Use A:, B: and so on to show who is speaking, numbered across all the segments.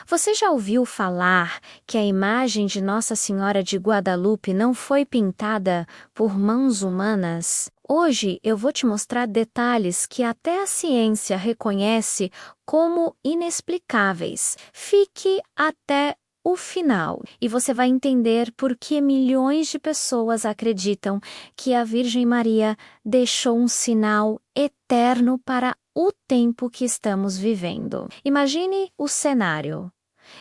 A: Você já ouviu falar que a imagem de Nossa Senhora de Guadalupe não foi pintada por mãos humanas? Hoje eu vou te mostrar detalhes que até a ciência reconhece como inexplicáveis. Fique até o final e você vai entender por que milhões de pessoas acreditam que a Virgem Maria deixou um sinal eterno para o tempo que estamos vivendo. Imagine o cenário.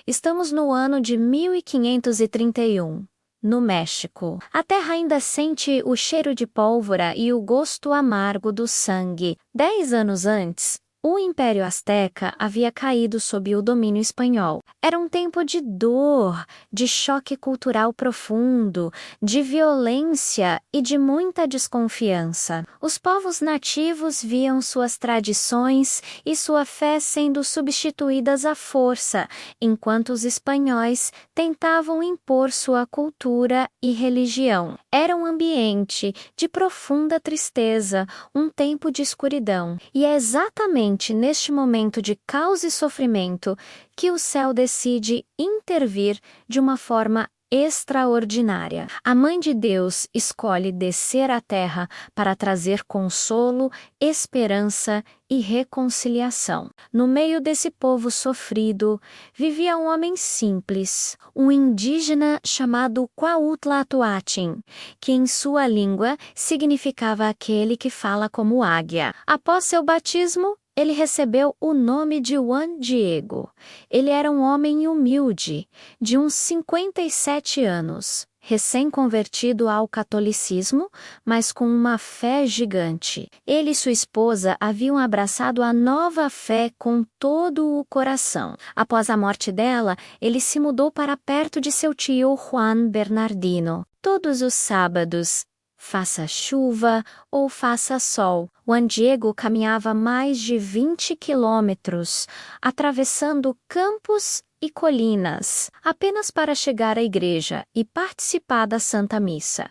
A: Estamos no ano de 1531. No México. A terra ainda sente o cheiro de pólvora e o gosto amargo do sangue. 10 anos antes, o Império Azteca havia caído sob o domínio espanhol. Era um tempo de dor, de choque cultural profundo, de violência e de muita desconfiança. Os povos nativos viam suas tradições e sua fé sendo substituídas à força, enquanto os espanhóis tentavam impor sua cultura e religião. Era um ambiente de profunda tristeza, um tempo de escuridão. E é exatamente neste momento de caos e sofrimento que o céu decide intervir de uma forma extraordinária. A Mãe de Deus escolhe descer à terra para trazer consolo, esperança e reconciliação. No meio desse povo sofrido, vivia um homem simples, um indígena chamado Cuauhtlahuatzin, que em sua língua significava aquele que fala como águia. Após seu batismo, ele recebeu o nome de Juan Diego. Ele era um homem humilde, de uns 57 anos, recém-convertido ao catolicismo, mas com uma fé gigante. Ele e sua esposa haviam abraçado a nova fé com todo o coração. Após a morte dela, ele se mudou para perto de seu tio Juan Bernardino. Todos os sábados, faça chuva ou faça sol, Juan Diego caminhava mais de 20 quilômetros, atravessando campos e colinas, apenas para chegar à igreja e participar da Santa Missa.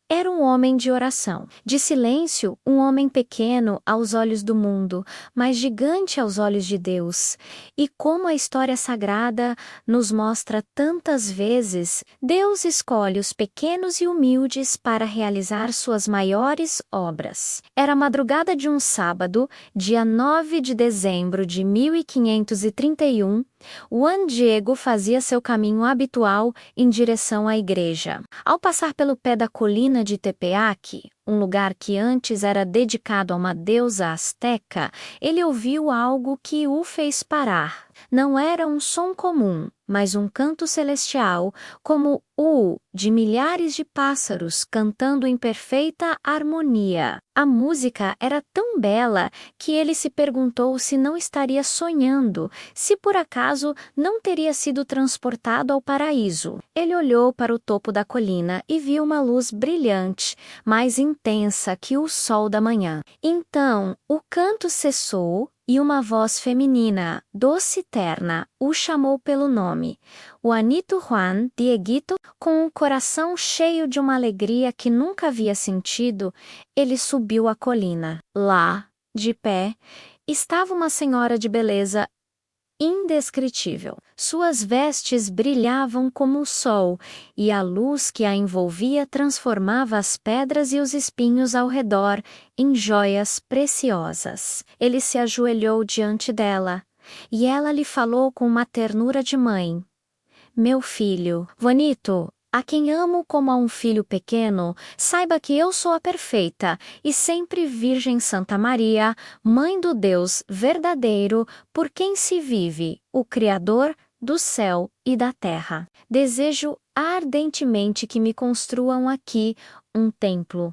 A: Era um homem de oração, de silêncio, um homem pequeno aos olhos do mundo, mas gigante aos olhos de Deus. E como a história sagrada nos mostra tantas vezes, Deus escolhe os pequenos e humildes para realizar suas maiores obras. Era a madrugada de um sábado, dia 9 de dezembro de 1531, Juan Diego fazia seu caminho habitual em direção à igreja. Ao passar pelo pé da colina de Tepeyac, um lugar que antes era dedicado a uma deusa asteca, ele ouviu algo que o fez parar. Não era um som comum, mas um canto celestial, como o de milhares de pássaros cantando em perfeita harmonia. A música era tão bela que ele se perguntou se não estaria sonhando, se por acaso não teria sido transportado ao paraíso. Ele olhou para o topo da colina e viu uma luz brilhante, mais intensa que o sol da manhã. Então, o canto cessou e uma voz feminina, doce e terna, o chamou pelo nome. Juanito Juan Dieguito, com o coração cheio de uma alegria que nunca havia sentido, ele subiu a colina. Lá, de pé, estava uma senhora de beleza indescritível. Suas vestes brilhavam como o sol, e a luz que a envolvia transformava as pedras e os espinhos ao redor em joias preciosas. Ele se ajoelhou diante dela, e ela lhe falou com uma ternura de mãe: "Meu filho, Juanito, a quem amo como a um filho pequeno, saiba que eu sou a perfeita e sempre Virgem Santa Maria, Mãe do Deus verdadeiro, por quem se vive, o Criador do céu e da terra. Desejo ardentemente que me construam aqui um templo,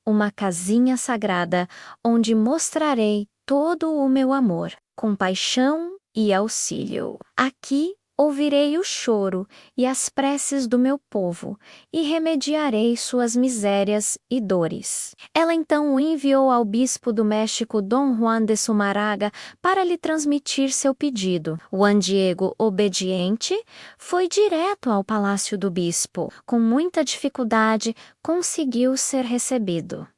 A: uma casinha sagrada, onde mostrarei todo o meu amor, compaixão e auxílio. Aqui ouvirei o choro e as preces do meu povo, e remediarei suas misérias e dores." Ela então o enviou ao bispo do México, Dom Juan de Zumárraga, para lhe transmitir seu pedido. Juan Diego, obediente, foi direto ao palácio do bispo. Com muita dificuldade, conseguiu ser recebido.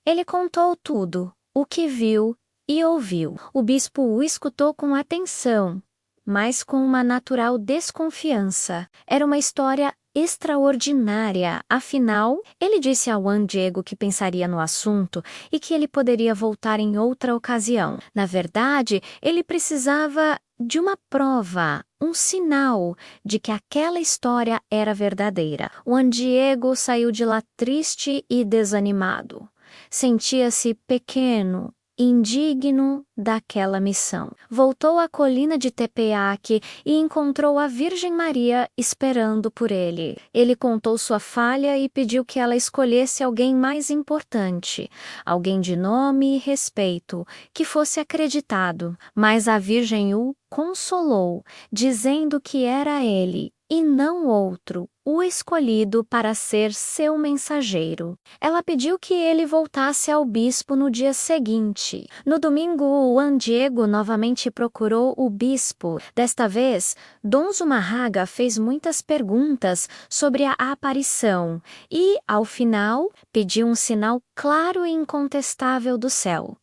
A: Ele contou tudo, o que viu e ouviu. O bispo o escutou com atenção, mas com uma natural desconfiança. Era uma história extraordinária. Afinal, ele disse a Juan Diego que pensaria no assunto e que ele poderia voltar em outra ocasião. Na verdade, ele precisava de uma prova, um sinal de que aquela história era verdadeira. Juan Diego saiu de lá triste e desanimado. Sentia-se pequeno, indigno daquela missão. Voltou à colina de Tepeac e encontrou a Virgem Maria esperando por ele. Ele contou sua falha e pediu que ela escolhesse alguém mais importante, alguém de nome e respeito, que fosse acreditado. Mas a Virgem o consolou, dizendo que era ele, e não outro, o escolhido para ser seu mensageiro. Ela pediu que ele voltasse ao bispo no dia seguinte. No domingo, Juan Diego novamente procurou o bispo. Desta vez, Dom Zumarraga fez muitas perguntas sobre a aparição e, ao final, pediu um sinal claro e incontestável do céu.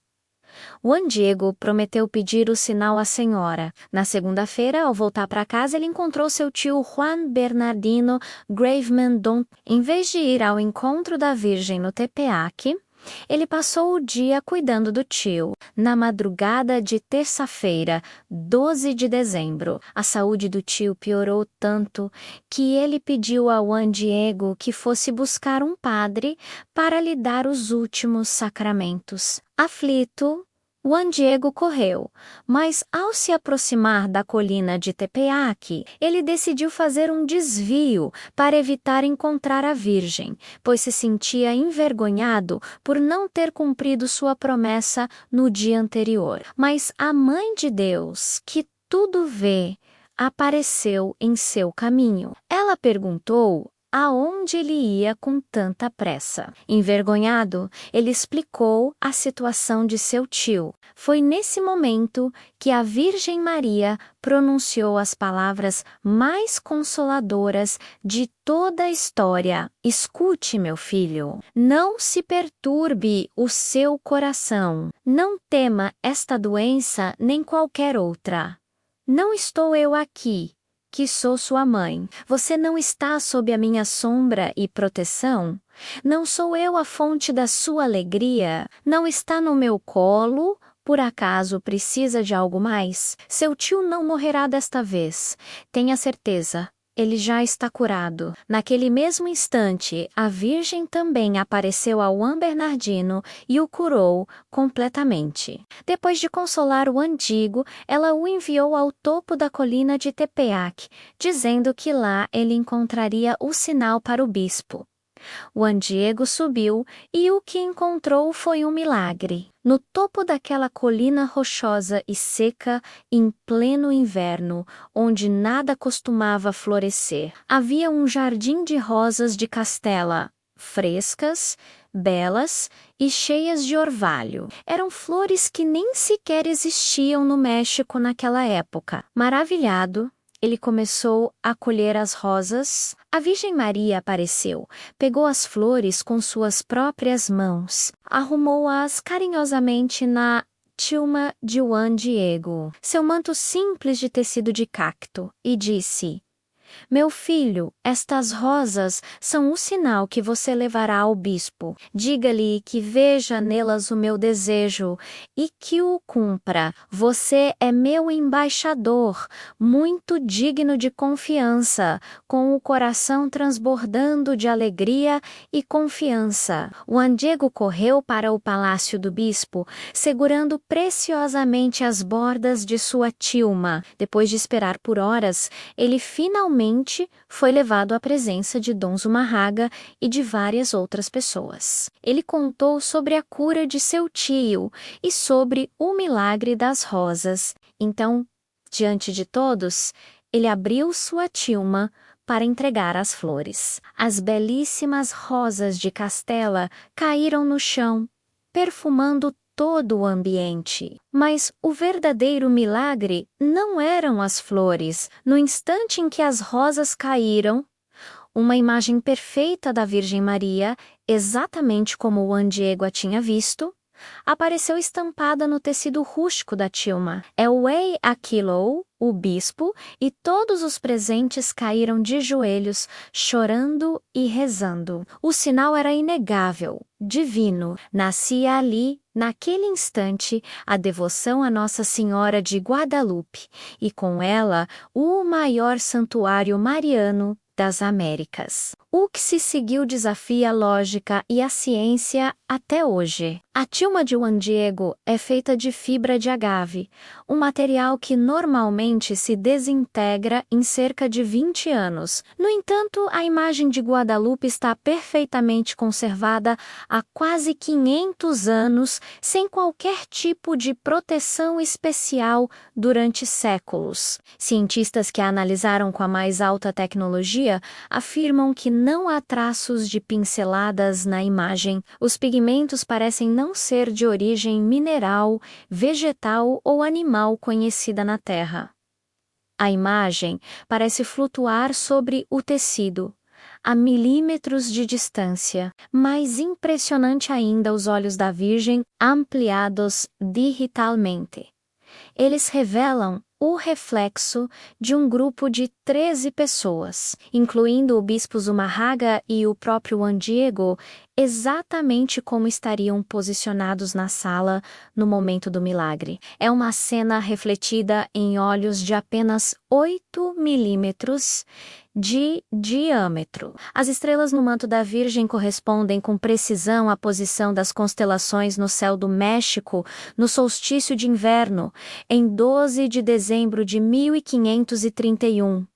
A: Juan Diego prometeu pedir o sinal à senhora. Na segunda-feira, ao voltar para casa, ele encontrou seu tio Juan Bernardino Graveman Don. Em vez de ir ao encontro da Virgem no Tepeac, ele passou o dia cuidando do tio. Na madrugada de terça-feira, 12 de dezembro, a saúde do tio piorou tanto que ele pediu a Juan Diego que fosse buscar um padre para lhe dar os últimos sacramentos. Aflito, Juan Diego correu, mas ao se aproximar da colina de Tepeac, ele decidiu fazer um desvio para evitar encontrar a Virgem, pois se sentia envergonhado por não ter cumprido sua promessa no dia anterior. Mas a Mãe de Deus, que tudo vê, apareceu em seu caminho. Ela perguntou aonde ele ia com tanta pressa. Envergonhado, ele explicou a situação de seu tio. Foi nesse momento que a Virgem Maria pronunciou as palavras mais consoladoras de toda a história. Escute, meu filho, não se perturbe o seu coração. Não tema esta doença nem qualquer outra. Não estou eu aqui, que sou sua mãe. Você não está sob a minha sombra e proteção? Não sou eu a fonte da sua alegria? Não está no meu colo? Por acaso precisa de algo mais? Seu tio não morrerá desta vez. Tenha certeza. Ele já está curado. Naquele mesmo instante, a Virgem também apareceu a Juan Bernardino e o curou completamente. Depois de consolar o antigo, ela o enviou ao topo da colina de Tepeac, dizendo que lá ele encontraria o sinal para o bispo. Juan Diego subiu e o que encontrou foi um milagre. No topo daquela colina rochosa e seca, em pleno inverno, onde nada costumava florescer, havia um jardim de rosas de castela, frescas, belas e cheias de orvalho. Eram flores que nem sequer existiam no México naquela época. Maravilhado, ele começou a colher as rosas. A Virgem Maria apareceu, pegou as flores com suas próprias mãos, arrumou-as carinhosamente na tilma de Juan Diego, seu manto simples de tecido de cacto, e disse: meu filho, estas rosas são o sinal que você levará ao bispo. Diga-lhe que veja nelas o meu desejo e que o cumpra. Você é meu embaixador, muito digno de confiança, com o coração transbordando de alegria e confiança. Juan Diego correu para o palácio do bispo, segurando preciosamente as bordas de sua tilma. Depois de esperar por horas, ele finalmente foi levado à presença de Dom Zumarraga e de várias outras pessoas. Ele contou sobre a cura de seu tio e sobre o milagre das rosas. Então, diante de todos, ele abriu sua tilma para entregar as flores. As belíssimas rosas de Castela caíram no chão, perfumando todo o ambiente. Mas o verdadeiro milagre não eram as flores. No instante em que as rosas caíram, uma imagem perfeita da Virgem Maria, exatamente como Juan Diego a tinha visto, apareceu estampada no tecido rústico da tilma. Elway Aquilou, o bispo, e todos os presentes caíram de joelhos, chorando e rezando. O sinal era inegável, divino. Nascia ali, naquele instante, a devoção a Nossa Senhora de Guadalupe, e com ela, o maior santuário mariano das Américas. O que se seguiu desafia a lógica e a ciência até hoje. A tilma de Juan Diego é feita de fibra de agave, um material que normalmente se desintegra em cerca de 20 anos. No entanto, a imagem de Guadalupe está perfeitamente conservada há quase 500 anos, sem qualquer tipo de proteção especial durante séculos. Cientistas que a analisaram com a mais alta tecnologia afirmam que não há traços de pinceladas na imagem. Os pigmentos parecem não ser de origem mineral, vegetal ou animal conhecida na Terra. A imagem parece flutuar sobre o tecido, a milímetros de distância. Mais impressionante ainda, os olhos da Virgem ampliados digitalmente. Eles revelam o reflexo de um grupo de 13 pessoas, incluindo o bispo Zumarraga e o próprio Juan Diego, exatamente como estariam posicionados na sala no momento do milagre. É uma cena refletida em olhos de apenas 8 milímetros de diâmetro. As estrelas no manto da Virgem correspondem com precisão à posição das constelações no céu do México no solstício de inverno, em 12 de dezembro de 1531.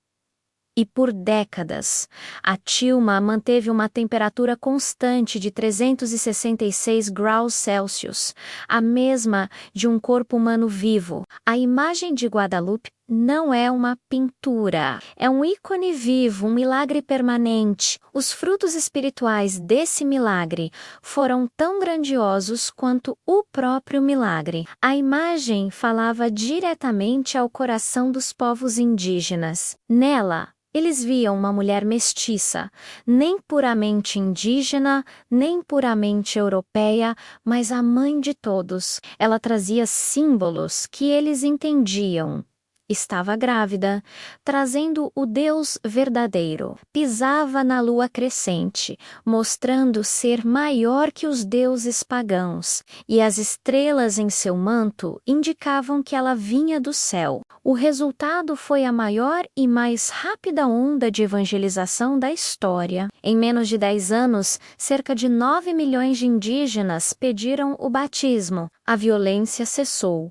A: E por décadas, a tilma manteve uma temperatura constante de 366 graus Celsius, a mesma de um corpo humano vivo. A imagem de Guadalupe não é uma pintura, é um ícone vivo, um milagre permanente. Os frutos espirituais desse milagre foram tão grandiosos quanto o próprio milagre. A imagem falava diretamente ao coração dos povos indígenas. Nela, eles viam uma mulher mestiça, nem puramente indígena, nem puramente europeia, mas a mãe de todos. Ela trazia símbolos que eles entendiam. Estava grávida, trazendo o Deus verdadeiro. Pisava na lua crescente, mostrando ser maior que os deuses pagãos, e as estrelas em seu manto indicavam que ela vinha do céu. O resultado foi a maior e mais rápida onda de evangelização da história. Em menos de 10 anos, cerca de 9 milhões de indígenas pediram o batismo. A violência cessou.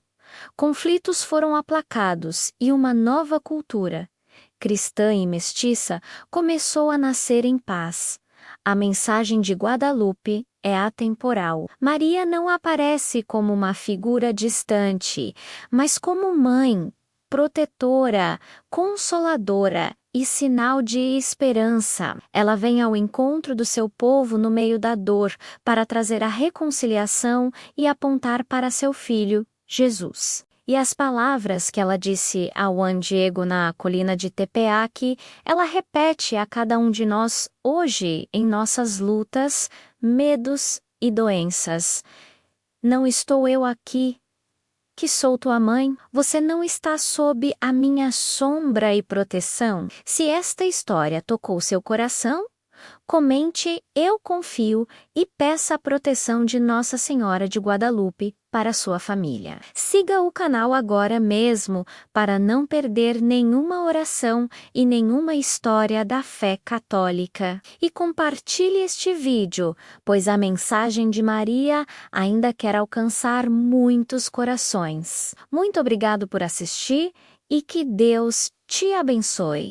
A: Conflitos foram aplacados e uma nova cultura, cristã e mestiça, começou a nascer em paz. A mensagem de Guadalupe é atemporal. Maria não aparece como uma figura distante, mas como mãe, protetora, consoladora e sinal de esperança. Ela vem ao encontro do seu povo no meio da dor para trazer a reconciliação e apontar para seu filho, Jesus. E as palavras que ela disse a Juan Diego na colina de Tepeac, ela repete a cada um de nós hoje em nossas lutas, medos e doenças. Não estou eu aqui, que sou tua mãe? Você não está sob a minha sombra e proteção? Se esta história tocou seu coração, comente "Eu confio" e peça a proteção de Nossa Senhora de Guadalupe para sua família. Siga o canal agora mesmo para não perder nenhuma oração e nenhuma história da fé católica. E compartilhe este vídeo, pois a mensagem de Maria ainda quer alcançar muitos corações. Muito obrigado por assistir e que Deus te abençoe.